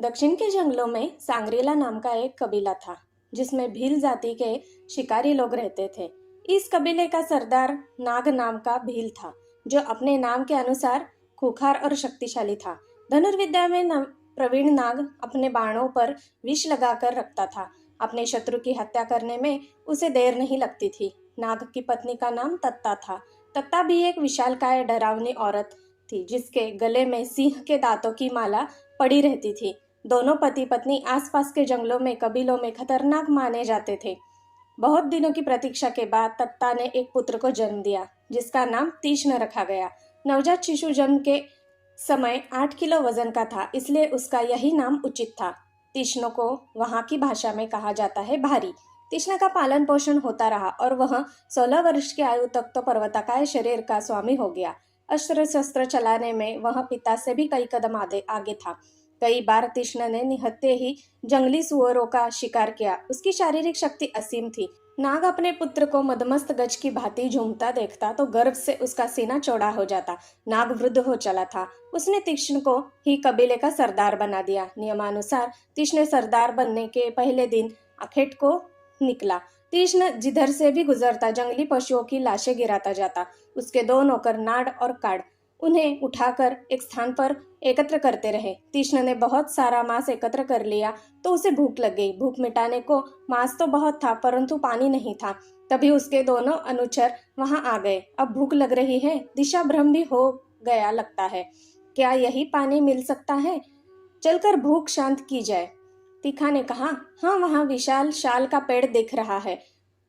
दक्षिण के जंगलों में सांग्रीला नाम का एक कबीला था, जिसमें भील जाति के शिकारी लोग रहते थे। इस कबीले का सरदार नाग नाम का भील था, जो अपने नाम के अनुसार खूंखार और शक्तिशाली था। धनुर्विद्या में प्रवीण नाग अपने बाणों पर विष लगाकर रखता था। अपने शत्रु की हत्या करने में उसे देर नहीं लगती थी। नाग की पत्नी का नाम तत्ता था। तत्ता भी एक विशालकाय डरावनी औरत थी, जिसके गले में सिंह के दांतों की माला पड़ी रहती थी। दोनों पति पत्नी आसपास के जंगलों में कबीलों में खतरनाक माने जाते थे। बहुत दिनों की प्रतीक्षा के बाद तत्ता ने एक पुत्र को जन्म दिया, जिसका नाम तीक्ष्ण रखा गया। नवजात शिशु जन्म के समय 8 किलो वजन का था, इसलिए उसका यही नाम उचित था। तीक्ष्ण को वहाँ की भाषा में कहा जाता है भारी। तीक्ष्ण का पालन पोषण होता रहा और वह 16 वर्ष की आयु तक तो पर्वताकाय शरीर का स्वामी हो गया। अस्त्र शस्त्र चलाने में वह पिता से भी कई कदम आगे था। कई बार तीक्ष्ण ने निहत्थे ही जंगली सुअरों का शिकार किया। उसकी शारीरिक शक्ति असीम थी। नाग अपने पुत्र को मदमस्त गज की भांति झूमता देखता तो गर्व से उसका सीना चौड़ा हो जाता। नाग वृद्ध हो चला था। उसने तीक्ष्ण को ही कबीले का सरदार बना दिया। नियमानुसार तीक्ष्ण सरदार बनने के पहले दिन आखेट को निकला। तीक्ष्ण जिधर से भी गुजरता जंगली पशुओं की लाशें गिराता जाता। उसके 2 नौकर नाड़ और काड़ उन्हें उठाकर एक स्थान पर एकत्र करते रहे। तीक्ष्ण ने बहुत सारा मांस एकत्र कर लिया तो उसे भूख लग गई। भूख मिटाने को मांस तो बहुत था, परंतु पानी नहीं था। तभी उसके दोनों अनुचर वहां आ गए। अब भूख लग रही है, दिशा भ्रम भी हो गया लगता है। क्या यही पानी मिल सकता है? चलकर भूख शांत की जाए। तीखा ने कहा, हाँ, वहाँ विशाल शाल का पेड़ दिख रहा है।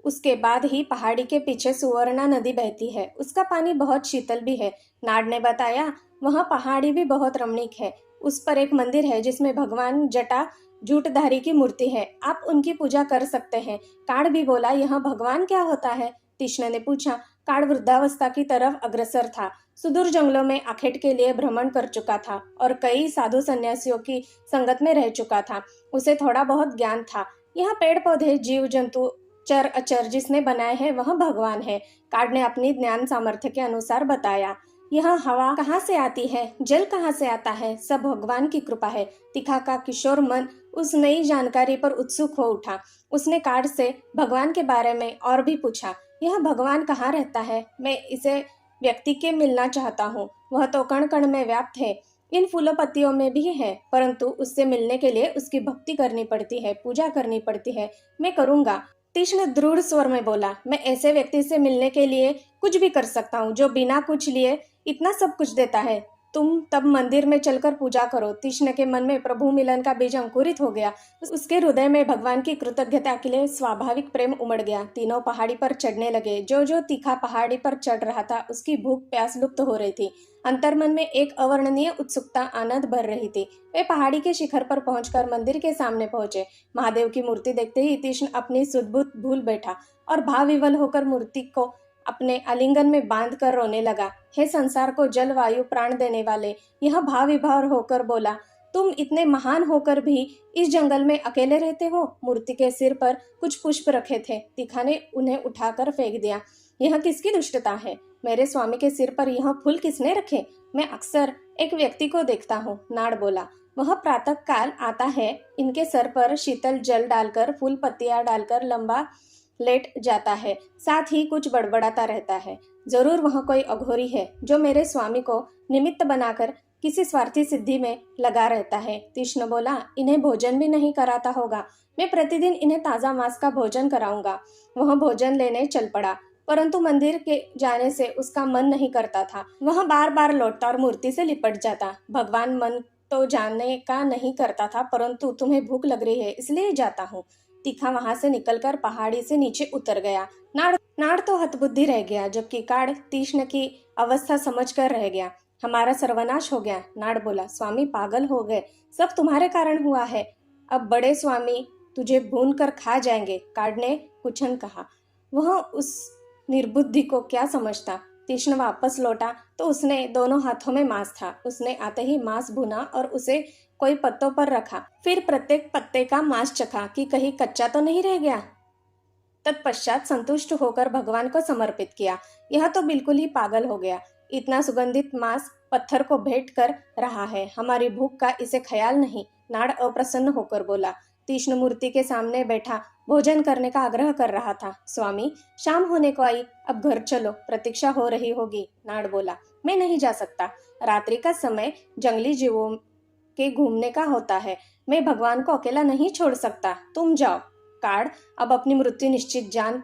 उसके बाद ही पहाड़ी के पीछे सुवर्णा नदी बहती है। उसका पानी बहुत शीतल भी है। नाड़ ने बताया, वह पहाड़ी भी बहुत रमणीक है। उस पर एक मंदिर है जिसमें भगवान जटा जूटधारी की मूर्ति है। आप उनकी पूजा कर सकते हैं। काड़ भी बोला, यह भगवान क्या होता है? तीक्ष्ण ने पूछा। काड़ वृद्धावस्था की तरफ अग्रसर था। सुदूर जंगलों में आखेट के लिए भ्रमण कर चुका था और कई साधु सन्यासियों की संगत में रह चुका था। उसे थोड़ा बहुत ज्ञान था। यहाँ पेड़ पौधे जीव जंतु चर अचर जिसने बनाए हैं वह भगवान है। काड़ ने अपनी ज्ञान सामर्थ्य के अनुसार बताया। यह हवा कहाँ से आती है, जल कहाँ से आता है, सब भगवान की कृपा है। तीखा का किशोर मन उस नई जानकारी पर उत्सुक हो उठा। उसने काड़ से भगवान के बारे में और भी पूछा। यह भगवान कहाँ रहता है? मैं इसे व्यक्ति के मिलना चाहता हूँ। वह तो कण कण में व्याप्त है, इन फूलों पत्तियों में भी है, परंतु उससे मिलने के लिए उसकी भक्ति करनी पड़ती है, पूजा करनी पड़ती है। मैं करूँगा। तीक्ष्ण दृढ़ स्वर में बोला, मैं ऐसे व्यक्ति से मिलने के लिए कुछ भी कर सकता हूँ जो बिना कुछ लिए इतना सब कुछ देता है। तुम तब मंदिर में चलकर पूजा करो। तीक्ष्ण के मन में प्रभु मिलन का बीज अंकुरित हो गया। उसके हृदय में भगवान की कृतज्ञता के लिए स्वाभाविक प्रेम उमड़ गया। तीनों पहाड़ी पर चढ़ने लगे। जो जो तीखा पहाड़ी पर चढ़ रहा था उसकी भूख प्यास लुप्त हो रही थी। अंतर्मन में एक अवर्णनीय उत्सुकता आनंद भर रही थी। वे पहाड़ी के शिखर पर पहुंचकर मंदिर के सामने पहुंचे। महादेव की मूर्ति देखते ही तीक्ष्ण अपनी सुधबुद्ध भूल बैठा और भाव विवल होकर मूर्ति को अपने आलिंगन में बांध कर रोने लगा। हे संसार को जल वायु प्राण देने वाले, यह भाव विभोर होकर बोला, तुम इतने महान होकर भी इस जंगल में अकेले रहते हो? मूर्ति के सिर पर कुछ पुष्प रखे थे। तीखा ने उन्हें उठाकर फेंक दिया। यह किसकी दुष्टता है? मेरे स्वामी के सिर पर यह फूल किसने रखे? मैं अक्सर एक व्यक्ति को देखता हूँ, नाड़ बोला। वह प्रातः काल आता है, इनके सर पर शीतल जल डालकर फूल पत्तियां डालकर लंबा लेट जाता है, साथ ही कुछ बड़बड़ाता रहता है। जरूर वह कोई अघोरी है जो मेरे स्वामी को निमित्त बनाकर किसी स्वार्थी सिद्धि में लगा रहता है। तीक्ष्ण बोला, इन्हें भोजन भी नहीं कराता होगा। मैं प्रतिदिन इन्हें ताजा मांस का भोजन कराऊंगा। वह भोजन लेने चल पड़ा, परंतु मंदिर के जाने से उसका मन नहीं करता था। वह बार बार लौटता और मूर्ति से लिपट जाता। भगवान मन तो जानने का नहीं करता था, परंतु तुम्हें भूख लग रही है इसलिए जाता हूँ। तीखा वहां से निकलकर पहाड़ी से नीचे उतर गया। नाड़ तो हतबुद्धि रह गया, जबकि काड़ तीक्ष्ण की अवस्था समझकर रह गया। हमारा सर्वनाश हो गया, नाड़ बोला। स्वामी पागल हो गए, सब तुम्हारे कारण हुआ है। अब बड़े स्वामी तुझे भून कर खा जाएंगे, काड़ ने कुछन कहा। वह उस निर्बुद्धि को क्या समझता। तीक्ष्ण वापस लौटा तो उसने दोनों हाथों में मांस था। उसने आते ही मांस भुना और उसे कोई पत्तों पर रखा। फिर प्रत्येक पत्ते का मांस चखा कि कहीं कच्चा तो नहीं रह गया। तत्पश्चात संतुष्ट होकर भगवान को समर्पित किया। यह तो बिल्कुल ही पागल हो गया। इतना सुगंधित मांस पत्थर को भेंट कर रहा है। हमारी भूख का इसे ख्याल नहीं। नाड़ अप्रसन्न होकर बोला। तीक्ष्ण मूर्ति के सामने बैठा भोजन करने का आग्रह कर रहा था। स्वामी, शाम होने को आई, अब घर चलो, प्रतीक्षा हो रही होगी। नाड़ बोला, मैं नहीं जा सकता, रात्रि का समय जंगली जीवों के घूमने का होता है, मैं भगवान को अकेला नहीं छोड़ सकता, तुम जाओ। काड़ अब अपनी मृत्यु निश्चित जान।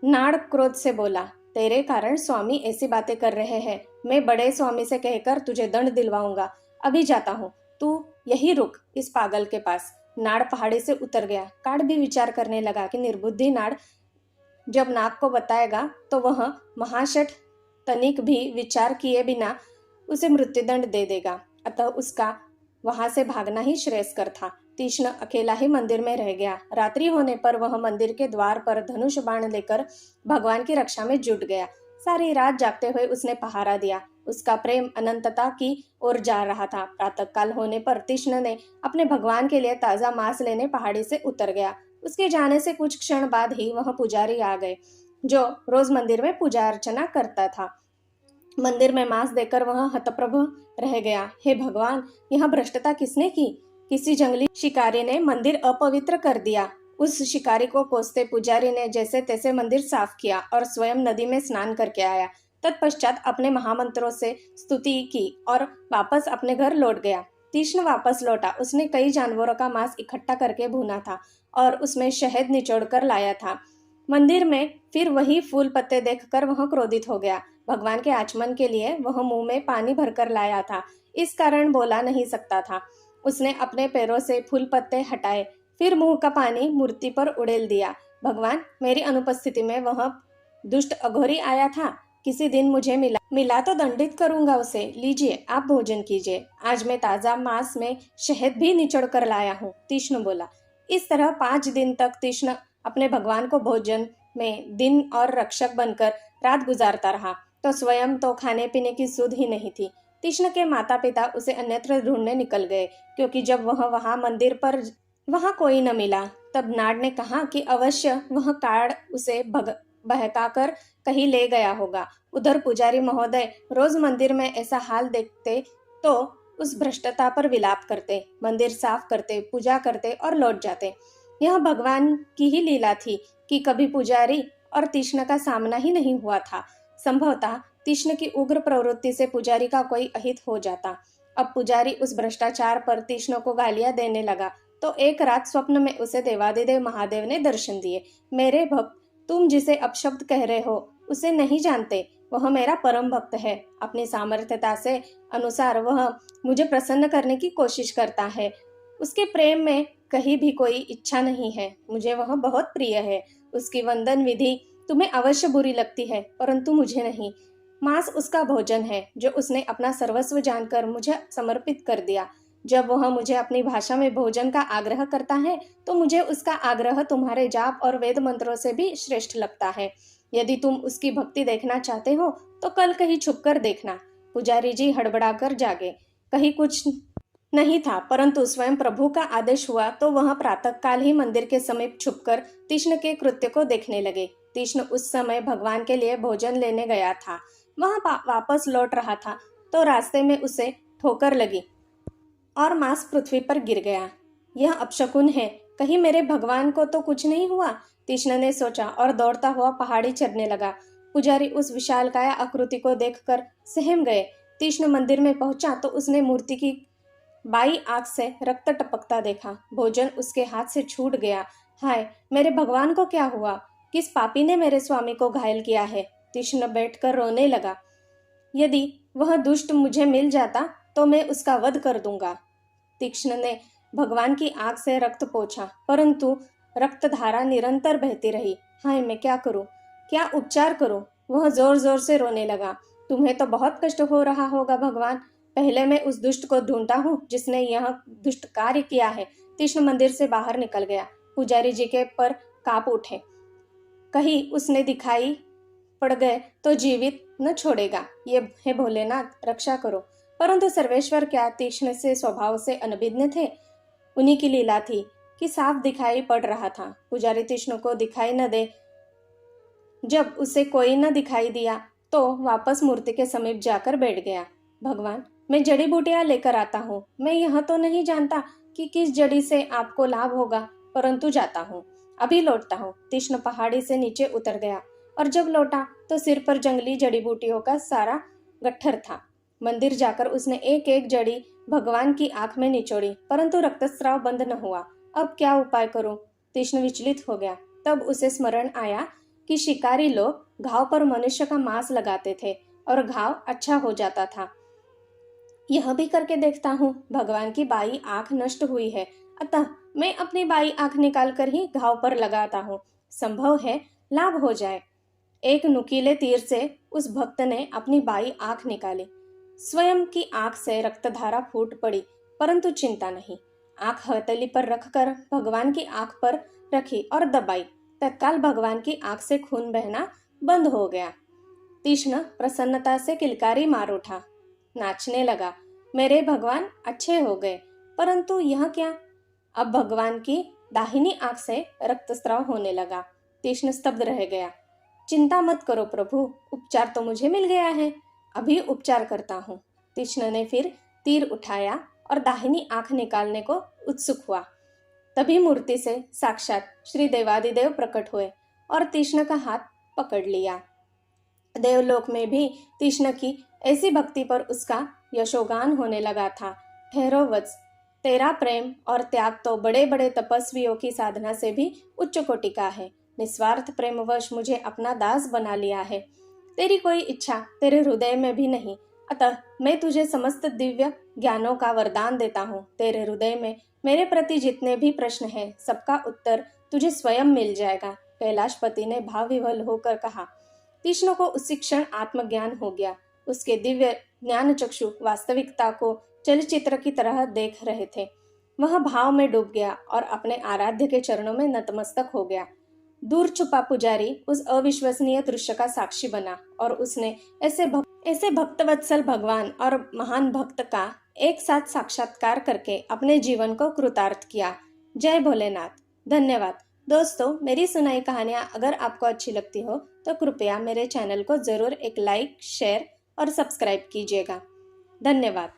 नाड़ क्रोध से बोला, तेरे कारण स्वामी ऐसी बातें कर रहे हैं, मैं बड़े स्वामी से कहकर तुझे दंड दिलवाऊंगा, अभी जाता हूँ, तू यही रुक इस पागल के पास। नाड़ पहाड़ी से उतर गया। काड़ भी विचार करने लगा कि निर्बुद्धि नाड़ जब नाग को बताएगा तो वह महाशठ तनिक भी विचार किए बिना उसे मृत्युदंड दे देगा, अतः उसका वहां से भागना ही श्रेयस्कर था। तीक्ष्ण अकेला ही मंदिर में रह गया। रात्रि होने पर वह मंदिर के द्वार पर धनुष बाण लेकर भगवान की रक्षा में जुट गया। सारी रात जागते हुए उसने पहारा दिया। उसका प्रेम अनंतता की ओर जा रहा था। प्रातःकाल होने पर तीक्ष्ण ने अपने भगवान के लिए ताजा मांस लेने पहाड़ी से उतर गया। उसके जाने से कुछ क्षण बाद ही वह पुजारी आ गए, जो रोज मंदिर में पूजा अर्चना करता था। मंदिर में मांस देकर वह हतप्रभ रह गया। हे भगवान, यह भ्रष्टता किसने की? किसी जंगली शिकारी ने मंदिर अपवित्र कर दिया। उस शिकारी को कोसते पुजारी ने जैसे तैसे मंदिर साफ किया और स्वयं नदी में स्नान करके आया। तत्पश्चात अपने महामंत्रों से स्तुति की और वापस अपने घर लौट गया। तीक्ष्ण वापस लौटा। उसने कई जानवरों का मांस इकट्ठा करके भूना था और उसमें शहद निचोड़ कर लाया था। मंदिर में फिर वही फूल पत्ते देखकर वह क्रोधित हो गया। भगवान के आचमन के लिए वह मुंह में पानी भरकर लाया था, इस कारण बोला नहीं सकता था। उसने अपने पैरों से फूल पत्ते हटाए, फिर मुंह का पानी मूर्ति पर उड़ेल दिया। भगवान, मेरी अनुपस्थिति में वह दुष्ट अघोरी आया था, किसी दिन मुझे मिला तो दंडित करूंगा उसे। लीजिए, आप भोजन कीजिए, आज मैं ताजा मांस में शहद भी निचोड़ कर लाया हूँ, तीक्ष्ण बोला। इस तरह 5 दिन तक तीक्ष्ण अपने भगवान को भोजन में दिन और रक्षक बनकर रात गुजारता रहा, तो स्वयं तो खाने पीने की सुध ही नहीं थी। तीक्ष्ण के माता पिता उसे अन्यत्र ढूंढने निकल गए, क्योंकि जब वह वहां मंदिर पर वहां कोई न मिला, तब नाड़ ने कहा कि अवश्य वह काड़ उसे बहकाकर कहीं ले गया होगा। उधर पुजारी महोदय रोज मंदिर में ऐसा हाल देखते तो उस भ्रष्टता पर विलाप करते, मंदिर साफ करते, पूजा करते और लौट जाते। यह भगवान की ही लीला थी कि कभी पुजारी और तीक्ष्ण का सामना ही नहीं हुआ था। संभवतः तीक्ष्ण की उग्र प्रवृत्ति से पुजारी का कोई अहित हो जाता। अब पुजारी उस भ्रष्टाचार पर तीक्ष्ण को गालियां देने लगा, तो एक रात स्वप्न में उसे देवादिदेव महादेव ने दर्शन दिए। मेरे भक्त, तुम जिसे अपशब्द कह रहे हो उसे नहीं जानते, वह मेरा परम भक्त है। अपनी सामर्थ्यता से अनुसार वह मुझे प्रसन्न करने की कोशिश करता है। उसके प्रेम में कहीं भी कोई इच्छा नहीं है। मुझे वह बहुत प्रिय है। उसकी वंदन विधि तुम्हें अवश्य बुरी लगती है, परंतु मुझे नहीं। मांस उसका भोजन है, जो उसने अपना सर्वस्व जानकर मुझे समर्पित कर दिया। जब वह मुझे अपनी भाषा में भोजन का आग्रह करता है, तो मुझे उसका आग्रह तुम्हारे जाप और वेद मंत्रों से भी श्रेष्ठ लगता है। यदि तुम उसकी भक्ति देखना चाहते हो, तो कल कहीं छुपकर देखना। पुजारी जी हड़बड़ाकर जागे। कहीं कुछ नहीं था, परंतु स्वयं प्रभु का आदेश हुआ तो वह प्रातःकाल ही मंदिर के समीप छुपकर तीक्ष्ण के कृत्य को देखने लगे। तीक्ष्ण उस समय भगवान के लिए भोजन लेने गया था। वह वापस लौट रहा था तो रास्ते में उसे ठोकर लगी और मांस पृथ्वी पर गिर गया। यह अपशकुन है, कहीं मेरे भगवान को तो कुछ नहीं हुआ, तीक्ष्ण ने सोचा और दौड़ता हुआ पहाड़ी चढ़ने लगा। पुजारी उस विशालकाय आकृति को देखकर सहम गए। तीक्ष्ण मंदिर में पहुंचा तो उसने मूर्ति की बाई आंख से रक्त टपकता देखा। भोजन उसके हाथ से छूट गया। हाय, मेरे भगवान को क्या हुआ? किस पापी ने मेरे स्वामी को घायल किया है? तीक्ष्ण बैठकर रोने लगा। यदि वह दुष्ट मुझे मिल जाता तो मैं उसका वध कर दूंगा। तीक्ष्ण ने भगवान की आंख से रक्त पोंछा, परंतु रक्त धारा निरंतर बहती रही। हाय, मैं क्या करूं, क्या उपचार करूं? वह जोर जोर से रोने लगा। तुम्हें तो बहुत कष्ट हो रहा होगा भगवान। पहले मैं उस दुष्ट को ढूंढता हूँ जिसने यह दुष्ट कार्य किया है। तीक्ष्ण मंदिर से बाहर निकल गया। पुजारी जी के पर कांप उठे। कहीं उसने दिखाई पड़ गए तो जीवित न छोड़ेगा। ये हे भोलेनाथ, रक्षा करो। परंतु सर्वेश्वर क्या तीक्ष्ण से स्वभाव से अनभिज्ञ थे? उन्हीं की लीला थी कि साफ दिखाई पड़ रहा था। पुजारी तीक्ष्ण को दिखाई न दे। जब उसे कोई न दिखाई दिया तो वापस मूर्ति के समीप जाकर बैठ गया। भगवान, मैं जड़ी बूटियां लेकर आता हूँ। मैं यह तो नहीं जानता कि किस जड़ी से आपको लाभ होगा, परंतु जाता हूँ, अभी लौटता हूँ। तीक्ष्ण पहाड़ी से नीचे उतर गया और जब लौटा तो सिर पर जंगली जड़ी बूटियों का सारा गट्ठर था। मंदिर जाकर उसने एक एक जड़ी भगवान की आंख में निचोड़ी, परंतु रक्तस्राव बंद न हुआ। अब क्या उपाय करूं? तीक्ष्ण विचलित हो गया। तब उसे स्मरण आया कि शिकारी लोग घाव पर मनुष्य का मांस लगाते थे और घाव अच्छा हो जाता था। यह भी करके देखता हूँ। भगवान की बाई आंख नष्ट हुई है, अतः मैं अपनी बाई आंख निकाल कर ही घाव पर लगाता हूँ, संभव है लाभ हो जाए। एक नुकीले तीर से उस भक्त ने अपनी बाई आंख निकाली। स्वयं की आंख से रक्तधारा फूट पड़ी, परंतु चिंता नहीं। आंख हथेली पर रखकर भगवान की आंख पर रखी और दबाई। तत्काल भगवान की आंख से खून बहना बंद हो गया। तीक्ष्ण प्रसन्नता से किलकारी मार उठा, नाचने लगा। मेरे भगवान अच्छे हो गए। परंतु यह क्या? अब भगवान की दाहिनी आंख से रक्तस्राव होने लगा। तीक्ष्ण स्तब्ध रह गया। चिंता मत करो प्रभु, उपचार तो मुझे मिल गया है, अभी उपचार करता हूँ। तीक्ष्ण ने फिर तीर उठाया और दाहिनी आंख निकालने को उत्सुक हुआ। तभी मूर्ति से साक्षात श्री देवादिदेव प्रकट हुए और तीक्ष्ण का हाथ पकड़ लिया। देवलोक में भी तीक्ष्ण की ऐसी भक्ति पर उसका यशोगान होने लगा था। ठहरो वत्स, तेरा प्रेम और त्याग तो बड़े बड़े तपस्वियों की साधना से भी उच्च कोटि का है। निस्वार्थ प्रेमवश मुझे अपना दास बना लिया है। तेरी कोई इच्छा तेरे हृदय में भी नहीं, अतः मैं तुझे समस्त दिव्य ज्ञानों का वरदान देता हूँ। तेरे हृदय में मेरे प्रति जितने भी प्रश्न हैं, सबका उत्तर तुझे स्वयं मिल जाएगा। कैलाशपति ने भाव विह्वल होकर कहा। तीक्ष्ण को उसी क्षण आत्मज्ञान हो गया। उसके दिव्य ज्ञान चक्षु वास्तविकता को चलचित्र की तरह देख रहे थे। वह भाव में डूब गया और अपने आराध्य के चरणों में नतमस्तक हो गया। दूर छुपा पुजारी उस अविश्वसनीय दृश्य का साक्षी बना और उसने ऐसे भक्तवत्सल भगवान और महान भक्त का एक साथ साक्षात्कार करके अपने जीवन को कृतार्थ किया। जय भोलेनाथ। धन्यवाद दोस्तों, मेरी सुनाई कहानियाँ अगर आपको अच्छी लगती हो तो कृपया मेरे चैनल को जरूर एक लाइक, शेयर और सब्सक्राइब कीजिएगा। धन्यवाद।